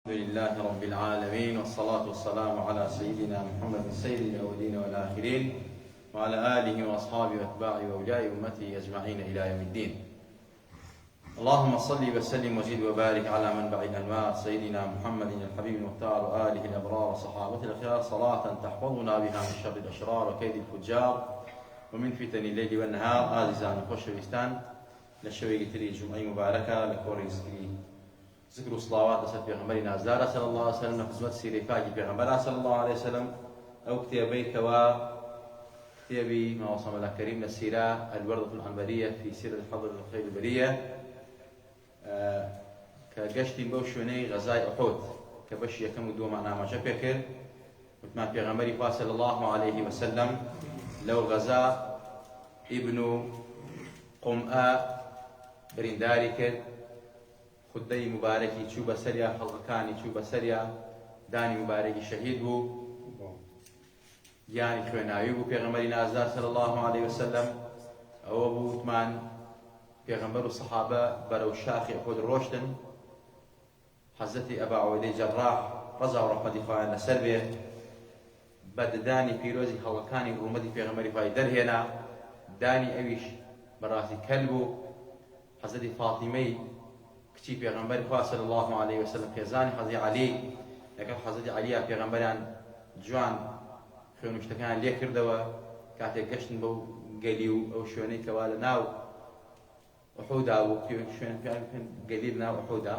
الحمد لله رب العالمين، والصلاة والسلام على سيدنا محمد سيد الأولين والآخرين وعلى آله وأصحابه وأتباعه وأولياء أمته أجمعين إلى يوم الدين. اللهم صل وسلم وزد وبارك على منبع الأنوار سيدنا محمد الحبيب المختار وآله الأبرار وصحابته الأخيار، صلاة تحفظنا بها من شر الأشرار وكيد الفجار ومن فتن الليل والنهار. آزيزان خوشويستان لشوي تري جمعة مباركة لكوري ذكر الصلوات لسر پیغمبری نازدار صلى الله عليه وسلم خدمت سيري فاقي پیغمبر صلى الله عليه وسلم او كتابي كوا كتابي ما وصم الله كريم للسيرة الوردة العنبرية في سيرة الحضر الخير البرية كقشتي بوشوني غزاي أحد كبش يكم دو معنا ما شبكر وتما پیغمبری صلى الله عليه وسلم لو غزا ابن قمآ برنداري كر خدەی مبارەکی چوو بە سەریا، هەڵقەکانی چوو بە سەریا، دانی مبارەکی شەهید بوو، یانی خوێناوی بوو پێغەمبەری نازدار صلی الله عليه وسلم. ئەوە بوو وتمان پێغەمبەر و سەحابە بەرەو شاخی ئوحود ڕۆشتن. حەزرەتی ئەبا عوبەیدەی جەڕاح ڕەزا و ڕەحمەتی خوایان لەسەر بێ بە ددانی پیرۆزی هەڵقەکانی ڕوومەتی پێغەمبەری خوای دەرهێنا. دانی ئەویش بەڕاستی کەل بوو. حەزرەتی فاتیمەی کچی پێغەمبەری خوا صلی الله عليه وسلم خێزانی حەزرەتی عەلی لەگەڵ حەزرەتی عەلیە پێغەمبەریان جوان خوێنوشتەکان لێ کردەوە کاتێک گەشتن بەو گەلی و ئەو شوێنەی کەوا لە ناو ئوحودا بوو، شوێنەکان گەلی لە ناو ئوحودا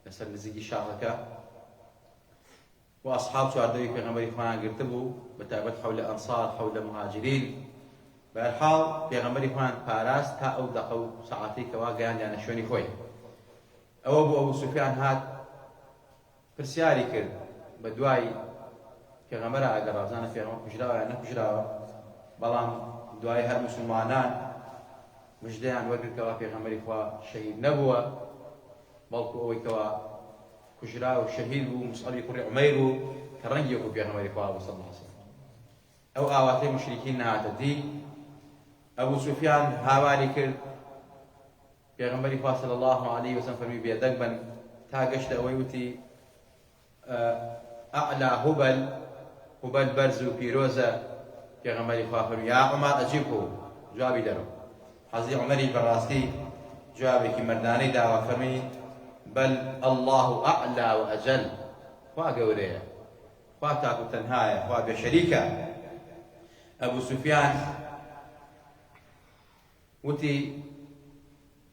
لەسەر نزیکی شاخەکە، و ئەسحاب چواردەوی پێغەمبەری خۆیان گرتبوو بەتایبەت حەولە ئەنسار حەولە مهاجرین. بەهەرحاڵ پێغەمبەری خۆیان پاراست تا ئەو دەقە و سەعاتەی کەوا گەیاندیانە شوێنی خۆی. ئەوە بوو ئەبوو سوفیان هات پرسیاری کرد بە دوای پێغەمبەرە ئەگەر ڕازانە پێغەمبەر کوژراوە یان نەکوژراوە، بەڵام دوای هەر موسڵمانان مژدەیان وەرگرتەوە پێغەمبەری خوا شەهید نەبووە، بەڵکو ئەوەی کەوا کوژرا و شەهید بوو موسعەبی کوڕی عومەیر بوو کە ڕەنگی وەکو پێغەمبەری خوا بوو صلی الله علیه وسلم. ئەو ئاواتەی مشریکین نهاتە دی. ئەبوو سوفیان هاواری کرد پێغەمبەری خوا صلی الله عليه وسلم فەرمی بێدەنگ بن تا گەشتە ئەوەی وتی ئەعلا هوبەل بەرز و پیرۆزە. پێغەمبەری خوا فەرمی یا عومەر ئەجیبهو، جوابی دەرەوە. حەزرەتی عومەری بەڕاستی جوابێکی مەردانەی داوە، فەرمی بەل ئەڵڵاهو ئەعلا و ئەجەل، خوا گەورەیە، خوا تاک و تەنهایە، خوا بێشەریکە. ئەبوو سوفیان وتی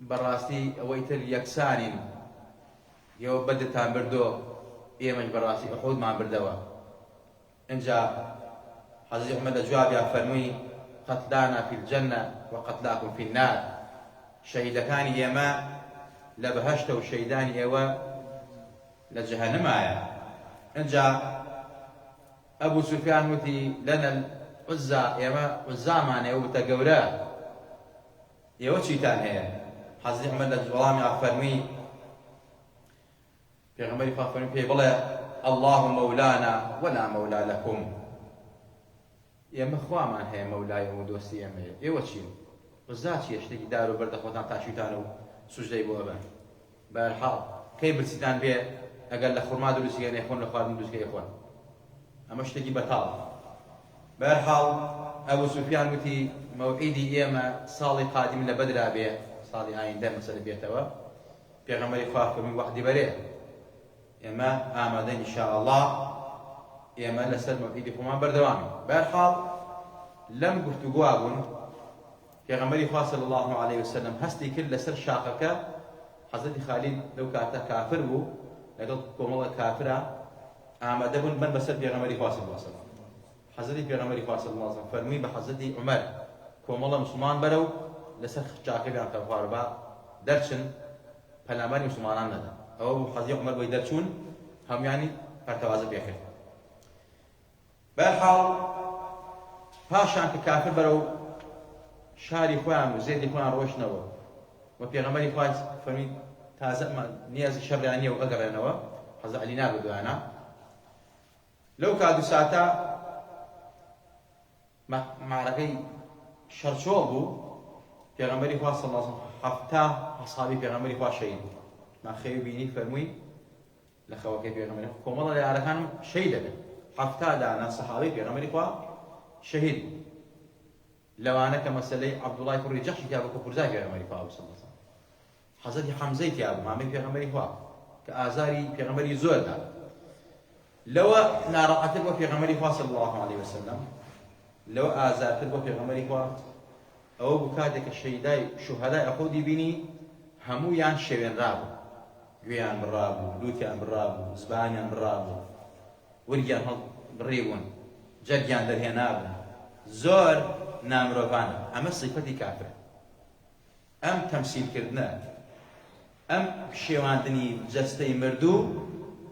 بەڕاستی ئەوەی تر یەکسانین، ئێوە بەدتان بردۆ، ئێمەش بەڕاستی ئوحودمان بردەوە. ئینجا حەزرەتی عومەر لە جوابیان فەرمووی قەتلانا فی الجەنە وقەتلاکم فی النار، شەهیدەکانی ئێمە لە بەهەشتە و شەهیدانی ئێوە لە جەهەنەمایە. ئینجا ئەبوو سوفیان وتی لەنە العوزا، ئێمە عوزامانێ وتە گەورە، ئێوە چیتان هەیە؟ حەزرەتی عومەر لە وەڵامیان فەرمی پێغەمبەری خوا فەرمی پێی بڵێ ئەڵڵاه مەولانا وەلا مەولا لەکوم، ئێمە خوامان هەیە، مەولای ئێمە دۆستی ئێمەیە، ئێوە چین؟ عوزا چییە؟ شتێکی دار و بەردە خۆتان تاشویتانە و سوژدەی بۆ ئەبەن. بەهەرحاڵ کەی برسیتان بێ ئەگەر لە خورما دروستیگەن ئەیخۆن، لە خواردن دروستکە ئەیخۆن، ئەمە شتێکی بەتاڵە. بەهەرحاڵ ئەبوو سوفیان وتی مەوعیدی ئێمە ساڵی قادم لە بەدرا بێ، ساڵی ئایندە مەسەلە بێتەوە. پێغەمبەری خوا فەرمی وەحدی بەرێ، ئێمە ئامادەین ئینشاءالله، ئێمە لەسەر مەوعیدی خۆمان بەردەوامین. بەهەرحاڵ لەم گفتوگوا بوون. پێغەمبەری خوا صلی الله عليه وسلم هەستی کرد لەسەر شاخەکە. حەزرەتی خالید لەو کاتە کافر بوو، لەگەڵ کۆمەڵە کافرە ئامادە بوون بن بەسەر پێغەمبەری خوا صلی الله عليه وسلم. حەزرەتی پێغەمبەری خوا صلی الله عليه وسلم فەرمووی بە حەزرەتی عومەر کۆمەڵە موسڵمان بەرە و لەسەر چاکەیان کە خواربا دەرچن، پەلاماری موسڵمانان نەدەن. ئەوە بوو حەزرەتی عومەر بۆی دەرچوون، هەمویانی پەرتەوازە پێکرد. بەهەرحاڵ پاشان کە کافر بەرەو شاری خۆیان و زێدی خۆیان ڕۆشتنەوە و پێغەمبەری خوا فەرمی تازە نیازی شەڕیان نییە و ئەگەڕێنەوە، حەزرەتی عەلی نابردویانە. لەو کات و ساتە معرەکەی شەڕچۆڵ بوو. پێغەمبەری خوا صلی الله علیه و سلم هەفتا ئەصحابی پێغەمبەری خوا شەهید بوو. ما خەوی بینی فەرمووی لخوكي في غمري كومضة لعلى كان شهيدا حفتاد أنا صحابي في غمري شهيد لو أنا كمسألة عبد الله يقول رجح كتابه كفرزاي في غمري صلى الله عليه وسلم حضرتي حمزة كتابه ما في غمري كأزاري في غمري زود لو نارقت في غمري صلى الله عليه وسلم لو آزار تلقى في غمري أو بكاتك الشهداء شهداء أخذي بني همو يان شوين رابو ويان برابو لوتيان برابو زبانيان برابو ورجان هل بريبون جرجان درهنابن زور نامروفانا أما صفتي كافر أم تمثيل كردنا أم شواندني جستي مردو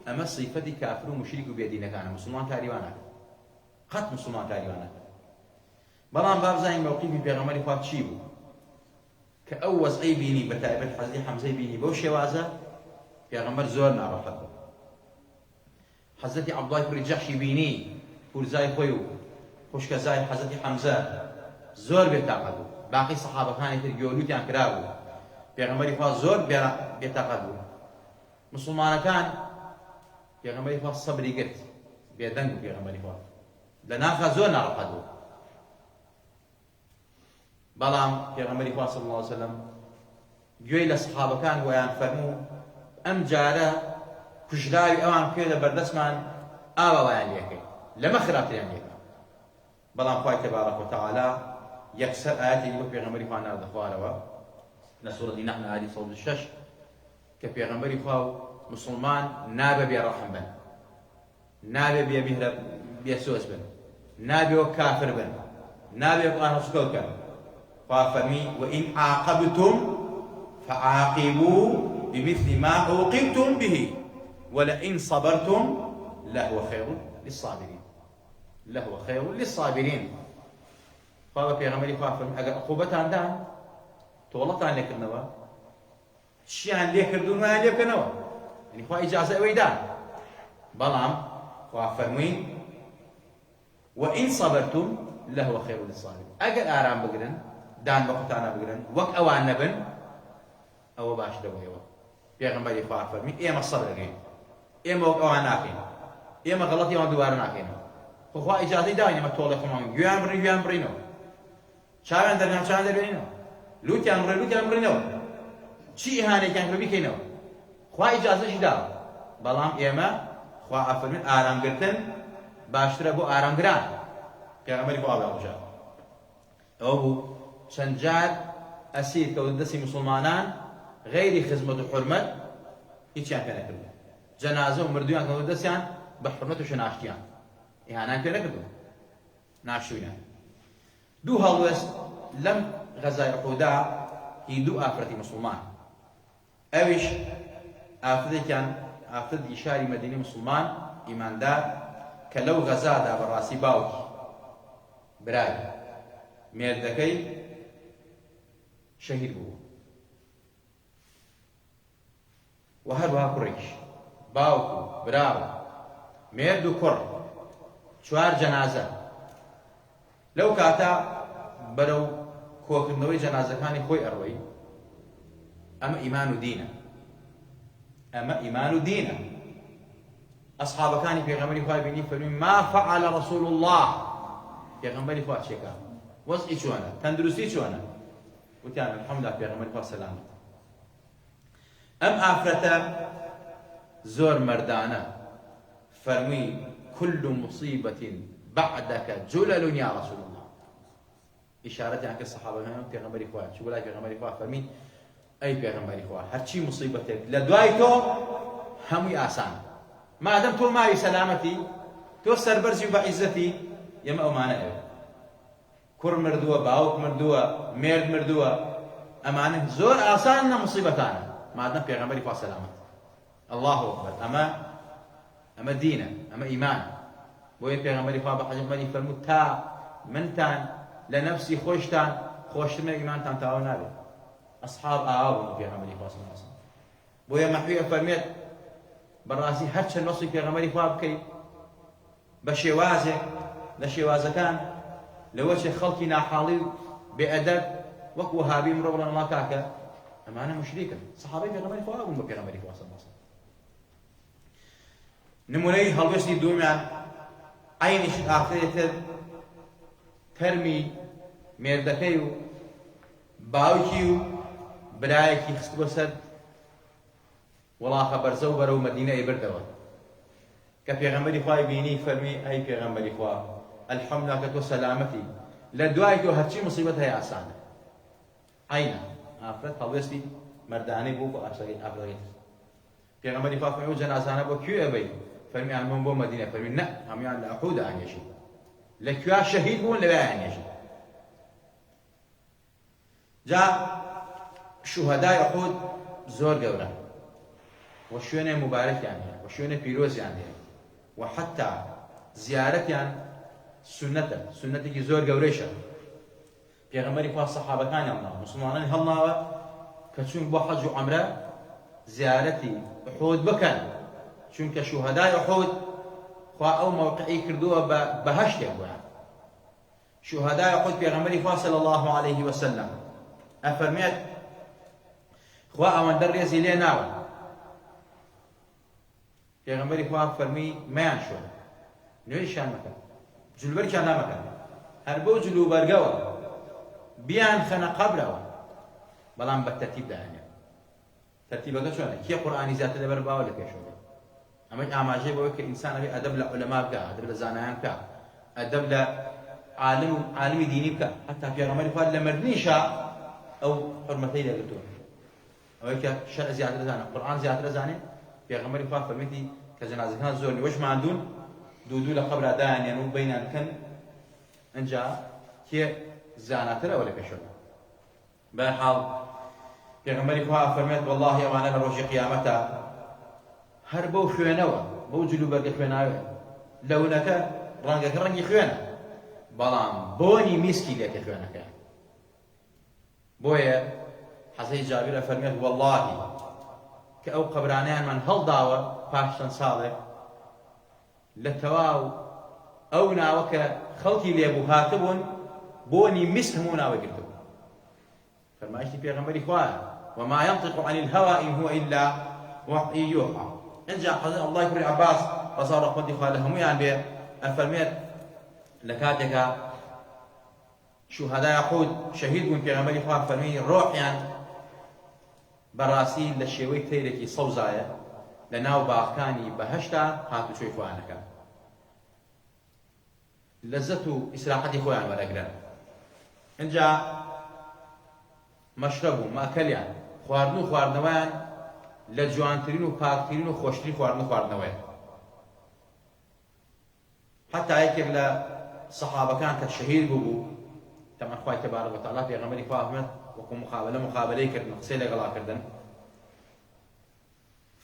أما صفتي كافر ومشرك بيدينا كان مسلمان تاريوانا قط مسلمان تاريوانا بلان باب زين موقفي بيغمري خواه چی بو كأوز أي بيني بتائبت حزي حمزة بيني بو شوازة بيغمر زور ناروحت بو حزتي عبد الله كوري جحشي بيني كورزاي خويو خوشكزاي حزتي حمزة زور بيتاقدو باقي صحابة كان يترقيولو تيان كرابو بيغمري خواه زور بيتاقدو مسلمان كان بيغمري خواه صبري قرت بيدنقو بيغمري خواه لناخا زور ناروحت بو بەڵام پێغەمبەری خوا صلی الله عليه وسلم گوێی لە سەحابەکان ویان فەرموو ئەم جارە کوژراوی ئەوان پێ لە بەردەستمان ئاوا وایان لێکەی لەمە خراپتریان لێکە بەڵام خوای تەبارەک وتەعالا یەکسەر ئاەتی بۆ پێغەمبەری خوا ناردە خوارەوە لە سوورەتی نەحل ئایەتی 106 کە پێغەمبەری خوا و مسلمان نابێ بێڕەحم بن نابێ بێسۆز بن نابێ وەک کافر بن نابێ وەک ئاهەڵسوکەوت بن فافرمي وإن عاقبتم فعاقبوا بمثل ما عوقبتم به ولئن صبرتم لهو خير للصابرين لهو خير للصابرين فهذا في غمري فافرمي أجر عقوبتان دان تولطان لك النوا شيئا ليك ردون ما ليك النوا يعني خوا إجازة ويدان بلام فافرمي وإن صبرتم لهو خير للصابرين أجر آرام بقرن دان بقتانا بقرن وك أوان نبن أو باش دويوا بيغمبري خواه فرمي إيما الصبر لين إيما وك أوان ناكين إيما غلطي وان دوار ناكين خواه إجازي داني ما تولي خمان يوان برينو شاوان درنام شاوان دربينو لوتيان برينو چي إهاني كان كربي كينو خواه إجازي شدا بلام إيما خواه فرمي آرام قرتن باشتر بو آرام قران بيغمبري خواه بيغمبري أو چەند جار ئەسیر کەوتە دەستی مسلمانان غەیری خزمەت و حورمەت هیچیان پێ نەکردو جەنازە و مردویان کەوتە دەستیان بە حورمەت و شەناشتیان ئیهانان پێ نەکردو ناشویان دوو هەڵوێست لەم غەزای ئوحودا هی دوو ئافرەتی مسلمان ئەویش ئافرەتێکیان ئافرەتی شاری مەدینەی مسلمان ئیماندار کە لەو غەزادا بەڕاستی باوکی برای مێردەکەی شهيد بو وهروها كريش باوكو براو ميردو كر شوار جنازة لو كاتا برو كوكندوي جنازة كاني خوي أروي أما إيمان دينا أصحاب كاني في غمري خواه بني فرمي ما فعل رسول الله في غمري خواه شكا وصئي شوانا تندرسي شوانا وتعالى الحمد لله بيغمر خواه سلامت أم آفرتا زور مردانا فرمي كل مصيبة بعدك جلل يا رسول الله إشارة عنك الصحابة هنا بيغمر خواه شو بلاي بيغمر خواه فرمي أي بيغمر خواه هرشي مصيبتك لدوايتو همي آسان ما دام تو معي سلامتي تو سربرزي وبعزتي يما أمانة كور مردووە باوک مردووە مێرد مردووە ئەمانە زۆر ئاسانە مصیبەتانە مادەم پێغەمبەری خوا سەلامەت الله ئەکبەر ئەمە دینە ئەمە ئیمان بۆیە پێغەمبەری خوا بە حەجەمەری فەرموو تا منتان لە نەفسی خۆشتان خۆشترە ئیمانتان تاوا نابێت ئەسحاب ئاوا بوون پێغەمبەری خوا سەلامەت بۆیە مەحوی فەرمێت بەڕاستی هەر چەند وەسفی پێغەمبەری خوا بکەیت بە شێوازێک لە شێوازەکان لوجه خلقي ناحالي بأدب وك وهابي من ربنا الله كاكا أما أنا مشركا صحابي في غمري خواه بيغمري خواه صلى الله عليه وسلم نمونەی هەڵوێستی دووەمیان عینیش ئاخرێتر تەرمی مێردەکەی و باوکی و برایەکی خست بۆ سەر وڵاخە بەرزە و بەرەو مەدینە ئەیبردەوە کە پێغەمبەری خوای بینی فەرمی ئەی پێغەمبەری خوا ئەلحەمدولیلا کە تۆ سەلامەتی لە دوای تۆ هەرچی موسیبەت هەیە ئاسانە. عینە ئافرەت هەڵوێستی مەردانەی بوو بۆ ئافرەتەکەی پێغەمبەری خوا فەرمی ئەو جەنازانە بۆ کوێ ئەبەی؟ فەرمی هەمووان بۆ مەدینە. فەرمی نە هەموویان لە ئوحود ئانێژی، لەکوێ شەهید بوون لەوێ ئانێژی. جا شوهەدای ئوحود زۆر گەورە و شوێنێ مبارەکیان هەیە و شوێنێ پیرۆزیان هەیە و حەتا زیارەتیان سنەتە، سنەتێکی زۆر گەورەیشە. پێغەمبەری خوا سەحابەکانی هەڵناوە، موسڵمانانی هەڵناوە کە چوون بۆ حەج و عومرە زیارەتی ئوحود بکەن، چونکە شوهەدای ئوحود خوا ئەو مەوقعی کردووە بە بەهەشتێک بووە. شوهەدای ئوحود پێغەمبەری خوا صلی الله عليه وسلم ئەفەرمێت خوا ئەوەندە ڕێزی لێ ناوە. پێغەمبەری خوا فەرمی مەیان شۆن، نوێیشیان مەکەن، جلوبەرکیان نامەکەن، هەر بەو جلوبەرگەوە بیان خەنە قەبرەوە، بەڵام بە تەرتیب داهێنێ. تەرتیبەکە چۆنە؟ کێ قورئانی زیاتر لەبەر باوە لە پێشەوە؟ ئەمە ئاماژەی بەوەی کە ئینسان ئەبێ ئەدەب لە عولەما بکە، ئەدەب لە زانایان بکە، ئەدەب لە عالمی دینی بکە. حتا پێغەمبەری خوا لە مردنیشا ئەو حورمەتەی لێگرتووە، ئەوەی کە شەرع زیاتر دەزانێت، قورئان زیاتر دەزانێت. پێغەمبەری خوا فەرمیێتی کە جەنازەکان زۆر نیوەش ماندوون، دوو لە قەبرا دایانێن و بەینیان بکەن، ئەنجا کێ زاناتر ئەوە لە پێشەوە. بەرحاڵ پێغەمبەری خوا فەرمێت وەڵڵاهی ئەوانە لە ڕۆژی قیامەتە هەر بەو خوێنەوە، بەو جلوبەرگە خوێناوێ لەونەکە ڕەنگەکە ڕەنگی خوێنە، بەڵام بۆنی میسکی لێتێ خوێنەکە. بۆیە حەزەی جابر ئەفەرمێت وەڵڵاهی کە ئەو قەبرانەیانمان هەڵداوە پاش چەند ساڵێک لە تەواو ئەو ناوە کە خەڵکی لێبوو هاتبوون بۆنی میسک هەموو ناوە گرتبوو. فەرمایشتی پێغەمبەری خوایە وما ينطق عن الهوى إن هو إلا وحي يوحى. اینجا حەزەت عەبدوڵڵاهی کوڕی عەباس ڕەزا و ڕەحمەتی خوا لە هەموویان بێ ئەفەرمێت لە کاتێکە شوهەدای ئوحود شەهید بوون پێغەمبەری خوا فەرمی ڕۆحیان بەڕاستی لە شێوەی تەیرێکی سەوزایە لە ناو باخەکانی بەهەشتا هاتوچۆی خۆیانەکە، لەزەت و ئیسراحەتی خۆیان وەرەگرن. اینجا مەشرەب و ماکەلیان خواردن و خواردنەوەیان لە جوانترین و پاکترین و خۆشترین خواردن و خواردنەوەیە. حتا یەکێک لە سەحابەکان کە شەهید بوو تەمان خوای تەبارەک وتەعالا پێغەمبەری خوا فەرمێت وەکو مقابلەی کردن، قسەی لەگەڵاکردن،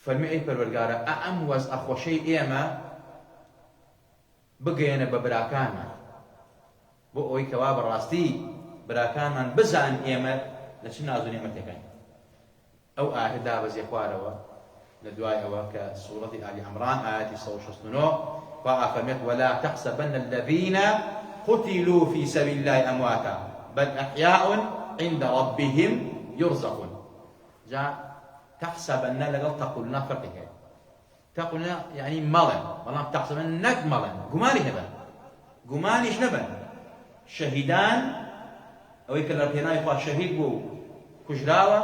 فەرمی ئەی پەروەردگارە ئەم وەزعە خۆشەی ئێمە بگەیەنە بە براکانمان، بۆ ئەوەی کەوا بەڕاستی براکانمان بزان ئێمە لە چ ناز و نێمەتێکین. ئەو ئاەتە دابەزێ خوارەوە لە دوای ئەوە کە سوورەتی ئالی عەمران ئاەتی 169 خوا ئەفەرمێت ولا تحسبن الذين قتلوا في سبيل الله أمواتا بل أحياء عند ربهم يرزقون. جا تحسبن لقل تقولنا فرقك، تقولنا يعني ملن، والله تحسبن نك ملن قماني هبن قمانيش نبن شهيدان أو يكلر هنا يخوا شهيد بو كجراوة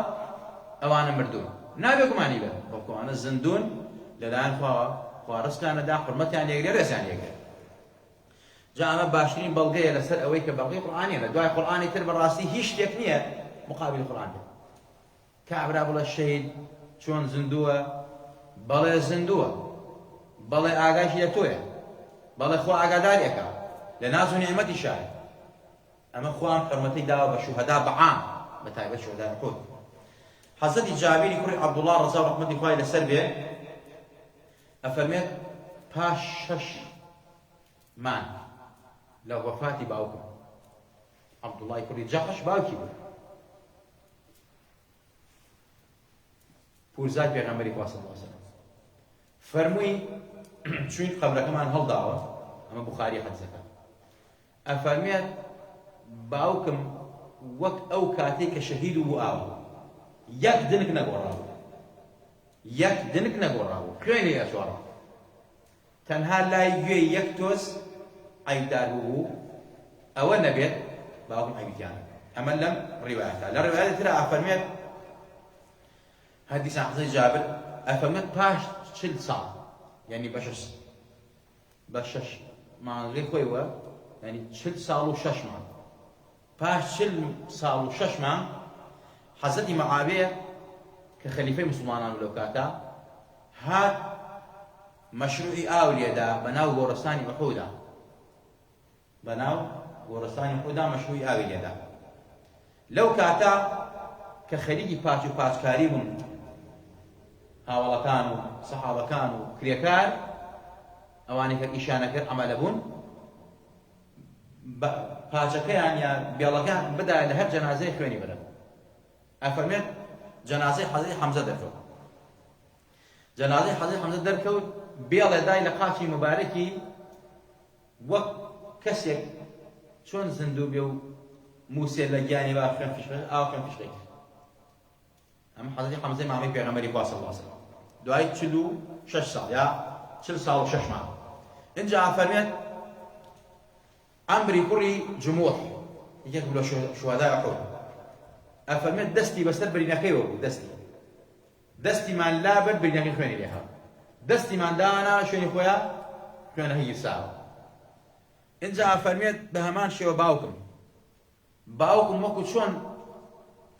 أو أنا مردون نابي قماني بن بقو أنا الزندون لدان خوا رزقنا دا حرمتي يعني يقدر يعني يقدر. جا ئەمە باشترین بەڵگەیە لەسەر ئەوەی کە بەڵگەی قورئانیە، لە دوای قورئانی تر بەڕاستی هیچ شتێک نییە مقابل قورئان بێت. کابرا بڵێ شەهید چۆن زیندووە، بەڵێ زیندووە، بەڵێ ئاگایشی لە تۆیە، بەڵێ خوا ئاگاداریەکە لە ناز و نێعمەتی شایە. ئەمە خوام حرمەتەی داوە بە شوهەدا بەعام، بە تایبەت شوهەدای ئوحود. حەزەتی جابیری کوڕی عەبدوڵڵاه ڕەزا و ڕەحمەتی خوای لەسەر بێ ئەفەرمێت پاش 6 مان لە وەفاتی باوکم عەبدوڵڵای کوڕی جەحش باوکی بوو، پورزای پێغەمبەری خوا صلی الله علیه وسلم فەرمووی چوین قەبرەکەمان هەڵداوە، ئەمە بوخاری حەدیثەکە، ئەفەرمێت باوکم وەک ئەو کاتێک کە شەهید بوو ئاوە یەک دنگ نەگۆڕاوە، یەک دنگ نەگۆڕاوە، خوێنی ئەچوارە تەنها لای گوێی یەک تۆز عەیبدار بوو ئەوە نەبێت باوکم عەیبیان. ئەمە لەم ڕیوایەتە. لە ڕیوایەتی ترە ئەفەرمێت حەدیث حەزەی جابر ئەفەرمێت پاش 40 ساڵ یعنی بە شەش مانگەی خۆیەوە یعنی 40 ساڵ و 6 مانگ پاش 40 ساڵ و 6 مانگ حەزەتی مەعاویە کە خەلیفەی مسلمانان لەو کاتە هات مەشروعی ئاو لێدا بەناو گۆڕستانی ئوحودا مەشروعی ئاوی لێدا. لەو کاتە کە خەریکی پاچ و پاچکاری بوون هاوڵەکان و سەحابەکان و کرێکار ئەوانەی کە ئیشانە کرد ئەمەلە بوون پاچەکەیان یا بێڵەکان بدا لە هەر جەنازەی خوێنی برن. ئەفەرمێت جەنازەی حەزەتی حەمزە دەرکەوت. جەنازەی حەزەتی حەمزە دەرکەوت بێڵێ دای لە قاچی مبارەکی وەک کەسێک چۆن زندوو بێ و موسێ لە گیانی با خوێن فیشقی ئاو خوێن فیشقی کرد. ئەمە حەزەتی حەمزەی مامەی پێغەمبەری خوا صلی الله علیه وسلم دوای 46 ساڵ یا 40 ساڵ و 6 مانگ. اینجا ئەفەرمێت عەمری کوڕی جموح یەک لە شوهەدای ئوحود ئەفەرمێت دەستی بەسەر برینەکەیەوە بوو دەستیمان لابرد برینەکەی خوێنی لێ هات دەستیمان دانا شوێنی خۆیان خوێنەکەی گیرساوە. اینجا ئەفەرمێت بە هەمان شێوە باوکم وەکو چۆن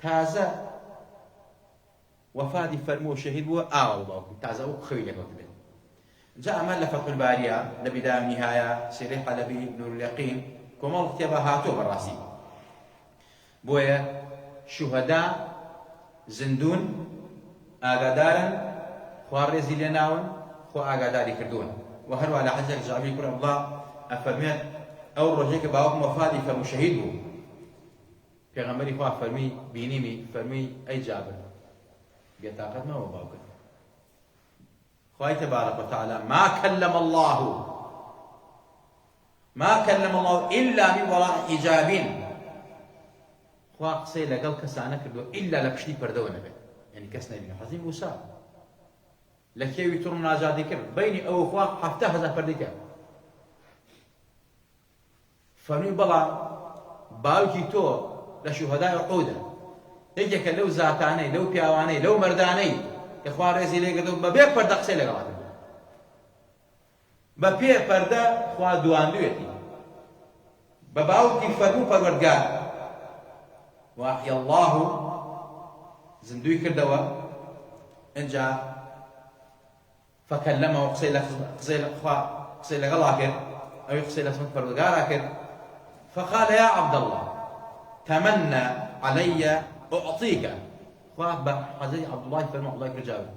تازە وەفاتی فەرمووە شەهید بووە ئاوا باوکم تازە وەکو خەوی لێکەوت بێت. جا ئەمە لە فەتح الباریە لە بیدایە و نیهایە سیرەی حەلەبی نور اليەقین کۆمەڵ کتێبە هاتووە بەڕاستی. بۆیە شوهەدا زندون ئاگادارن خوا ڕێزی لێ ناون خۆ ئاگاداری کردوون. و هەروە لە حەدیثێک جابری کوڕی عەبدوڵڵا ئەفەرمێت ئەو ڕۆژێک کە باوکم وەفاتی فەرموو شەهید بوو پێغەمبەری خوا فەرمی بینیمی فەرمی ئەی جابر بێتاقەت مەوە باوکت خوای تبارك وتعالى ما كلم الله إلا من وراء حجاب خوا قسەی لەگەڵ کەسانە کردووە ئیلا لە پشتی پەردەوە نەبێت یعنی کەس نەبینێ. حەزی موسا لە کێوی توڕ مناجاتی کرد بەینی ئەو خوا 7,000 پەردەی کرد. فەرمی بەڵام باوکی تۆ لە شوهەدای ئوحودە یەکێکە لەو زاتانەی لەو پیاوانەی لەو مەردانەی کە خوا ڕێزی لێ کردووە بەبێ پەردە قسەی لەگەڵا کردووە بە پێ پەردە خوا دواندوێتی بە باوکی فەرموو پەروەردگار وأحيا الله زندوی کردەوە. اینجا فەکەلەمە و قسەی لەگەڵا کرد ئەوی قسەی لە سمت پەروەردگارا کرد. فقال يا عبد الله تمنى علي أعطيك خوا بە حەزەتی عەبدوڵڵای فەرموو عەبدوڵڵای کوڕی جابر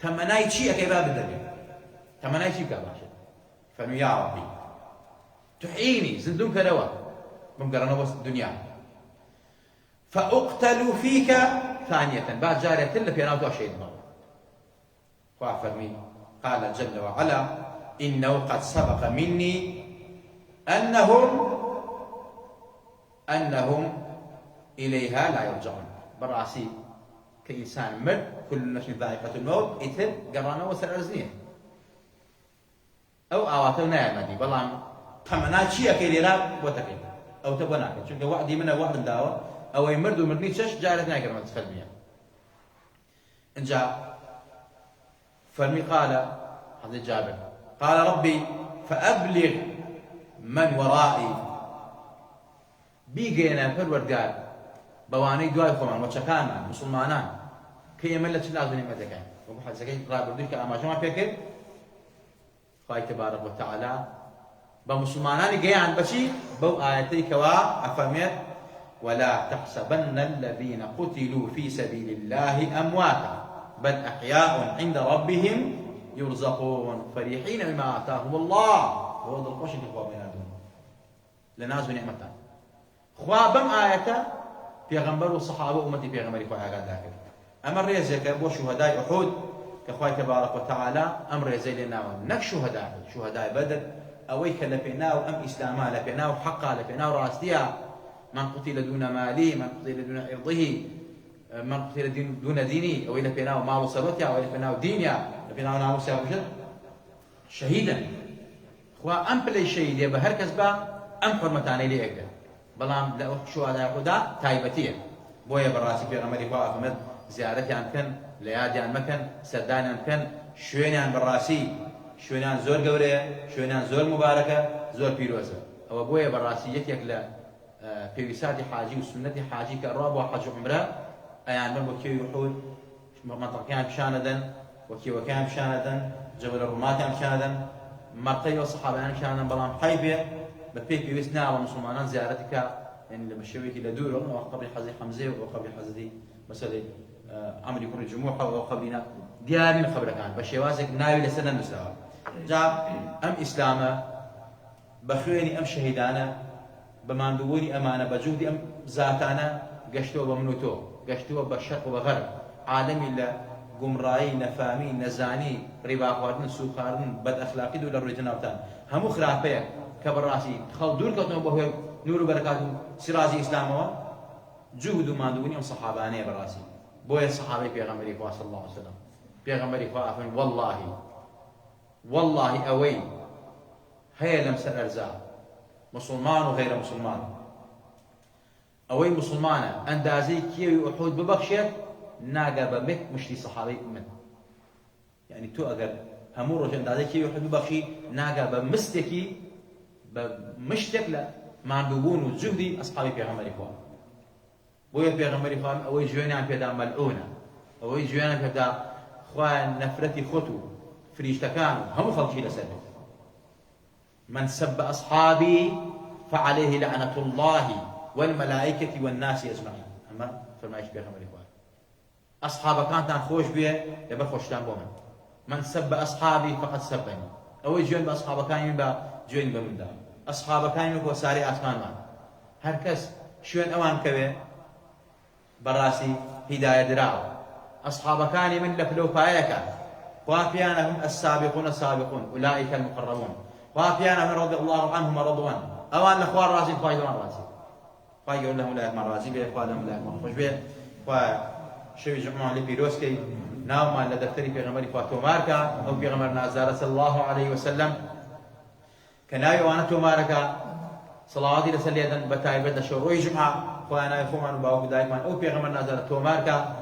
تەمەنای چی ئەەکەی با بدەبێ تەمەنای چی بکە باشێت فەرمووی یا ڕەبی تحیینی زندوم کەرەوە بمگەڕێنەوە دنیا فأقتل فيك ثانية بعد جارية اللي في ناوتها شيء ما فأفرمي قال جل وعلا إنه قد سبق مني أنهم إليها لا يرجعون. براسي كإنسان مرد كل نفس ذائقة الموت إثر قرانا وسر أرزنيه أو آواتنا يا مدي بلان تمنات شيء كيريرا وتكين أو تبناك شنك وعدي منه وعد داوة أو يمرد ومردني تشش جارتنا كرما تفلميا. إن جاء فرمي قال حضرت جابر قال ربي فأبلغ من ورائي بيجينا پروردگار بواني دعاء خمان وشكانا مسلمانان كي يملت لازم يمدكان وبحد زكاة رابردوش كأماجما فيكر خواهي تبارك وتعالى بمسلمانان جيان بشي بو آياتي كوا أفهمت ولا تحسبن الذين قتلوا في سبيل الله أمواتا بل أحياء عند ربهم يرزقون فرحين بما آتاهم الله وهذا القشن إخوة بيناتهم لناز ونعمتان خوا بم آياتا پیغمبر و صحابه امتی پیغمبری خواه آگاد داکر امر ریزه که بو شهداء احود که خواه تبارک و تعالی امر ریزه لناو نک شهداء بدر اوی که لپناو ام اسلاما لپناو حقا لپناو راستیا من قتل دون مالی من قتل دون عرضه من قتل دون دینی اوی لپناو مال ثروتیا اوی لپناو دینیا لپناو ناموسیا بشد شهیدا خوا ئەم پلەیشەی دێ بە هەر کەس بە ئەم حورمەتانەی لێ ئەگرێت بەڵام لە شوهەدای خوددا تایبەتیە بۆیە بەڕاستی پێغەمبەری خوا ئەفەرمێت زیارەتیان بکەن لە یادیان مەکەن سەردانیان بکەن شوێنیان بەڕاستی شوێنیان زۆر گەورەیە شوێنیان زۆر مبارەکە زۆر پیرۆزە ئەوە بۆیە بەڕاستی یەکێک لە پێویستاتی حاجی و سنەتی حاجی کە ڕوا بۆ حەج و عومرە ئەیان بن بۆ کێوی ئوحود مەنتەقەکەیان پیشانەدەن وە کێوەکەیان پیشانەدەن جەبەلە ڕوماتیان پیشانەدەن مەقەی و سەحابەیان پیشانەدەن بەڵام حەی بێ بە پێی پێویست ناوە مسلمانان زیارەتی کە يعني لما شويك إلى دوره وقبل حزي حمزة وقبل حزي مثلا عمري كل جموع وقبلنا ديارين خبر كان بشوازك ناوي لسنة المستوى جاء أم إسلامه بخويني أم شهيدانا بماندووني أمانة بجودي أم ذاتانا قشتوا بمنوتو قشتوا بالشرق وبغرب عالمي لا قمرائي نفامي نزاني ربا خواتن سوخارن بد أخلاقي دول الرجنابتان همو خرافية كبر راسي خل دور كتنو بهو نور وبركاته سرازي إسلامه جهد ماندووني أم صحابانية براسي بويا الصحابي بيغمبري صلى الله عليه وسلم بيغمبري أفن والله أوي هي لم سأرزا مسلمان وغير مسلمان أوي مسلمانة أندازي كيوي أحود ببخشت ناقا بمك مشتي صحابي من يعني تو أقر همور رجل أندازي كيوي أحود ببخشي ناقا بمستكي بمشتك لا ماندوبون وجهدي أصحابي بيغمبري إخوان بويا بيغمبري إخوان أوي جواني عن بيدا ملعونة أوي جواني عن بيدا إخوان نفرتي خطو فريشتكانو هم خلقي لسنة من سب أصحابي فعليه لعنة الله والملائكة والناس أجمعين أما فرمايش بيغمبري إخوان أصحاب كانت عن خوش بيه يبقى خوشتان بومن من سب أصحابي فقد سبني أوي جوان بأصحاب كان يبقى جوان بمن دار أصحاب كان يبقى ساري أسمان مان هركس شوين أوان كبه براسي هداية دراو أصحاب كان من لفلو فايك وافيانهم السابقون السابقون أولئك المقربون وافيانهم رضي الله عنهم ورضوان أوان الأخوان راسي فايدون راسي فايدون لهم لا يكمل راسي بيه فايدون لا يكمل خوش بيه وشوي جمعون لبيروسكي ناوما لدفتري في غمري فاتو ماركا أو في غمر نازارة صلى الله عليه وسلم كناوي وانا تو ماركا صلواتي لسليدا بتاي بدا شروي جمعة وانا يفهم عن باوك دائما أو في غمر نازارة تو ماركا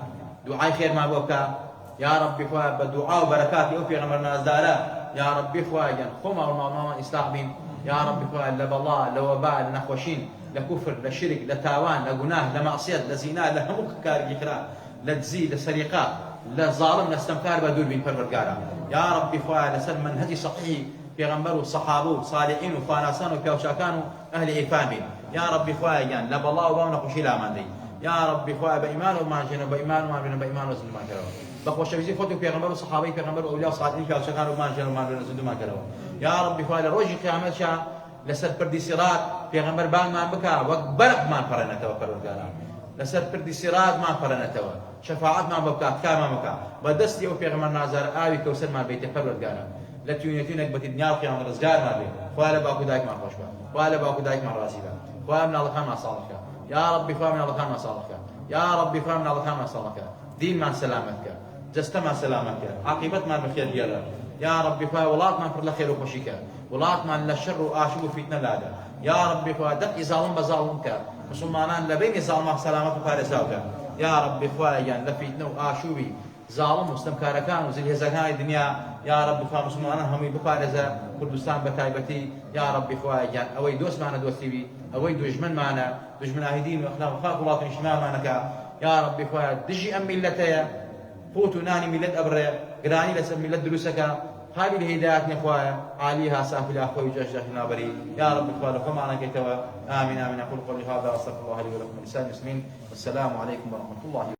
دعاء خير ما بوكا يا ربي خوا بدعاء وبركاتي أو في غمر نازارة يا ربي خوا ين خما وماما إصلاح بين يا ربي خوا لبلا لوباء لنخوشين لكفر لشرك لتاوان لجناه لمعصية لزنا لهمك كار يخرا لتزي لسرقة لظالم لاستمكار بدور بين فرقارا يا ربي خوا لسن منهج صحيح في غمبر وصحابه صالحين وفانسان وكوشاكان أهل إفامين يا ربي خوا ين لبلا وبانا خشي لا مندي يا ربي خوا بإيمان وما جنوا بإيمان وما جنوا بإيمان وزن ما كروا بخوش بيزي فوتو في غمبر وصحابي في غمبر وأولياء صالحين كوشاكان وما جنوا ما جنوا ما كروا يا ربي خوا لروجي قيامت شا لسر پردی سرات پیغمبر بان ما بکا وقت برق ما پرنتوا پروردگارا لسر پردی سرات ما پرنتوا شفاعت ما بکا کار ما بکا بدستی او پیغمبر نازار آوی کوسر ما بیت پروردگارا لتونیتونک بت دنیا و قیامت رزگار ما بی خواله باکو دایک ما خوش با خواله باکو دایک ما راضی با خواله من الله ما صالحك يا ربي خواله من الله ما صالحك يا ربي خواله من الله ما صالحك دين ما سلامتك جست ما سلامتك عاقبت ما بخير ديالك يا ربي خواله ولات ما فر لخير وخشيك ولات ما للشر وآشوب فتنة لادا يا ربي خوا دق ظالم بظالمك مسلمانان لبين ظالم سلامة وخارساوك يا ربي خوا يعني لفتنة وآشوبي ظالم مستمكاركان وزي هزاكان الدنيا يا ربي خوا مسلمانان هم بخارزة كردستان بتايبتي يا ربي خوا يعني اوي دوس معنا دوستي بي اوي دجمن معنا دجمن اهدين واخلاق وخاق ولات اجتماع معنا يا ربي خوا دجي ام ملتها فوتو ناني ملت ابري قراني لسم ملت دروسك هذه الهدايات نخوايا عليها سافل أخوي جشنا بري يا رب إخوة لكم معنا كيتوا آمين آمين أقول قولي هذا وأستغفر الله لي ولكم ولسائر المسلمين والسلام عليكم ورحمة الله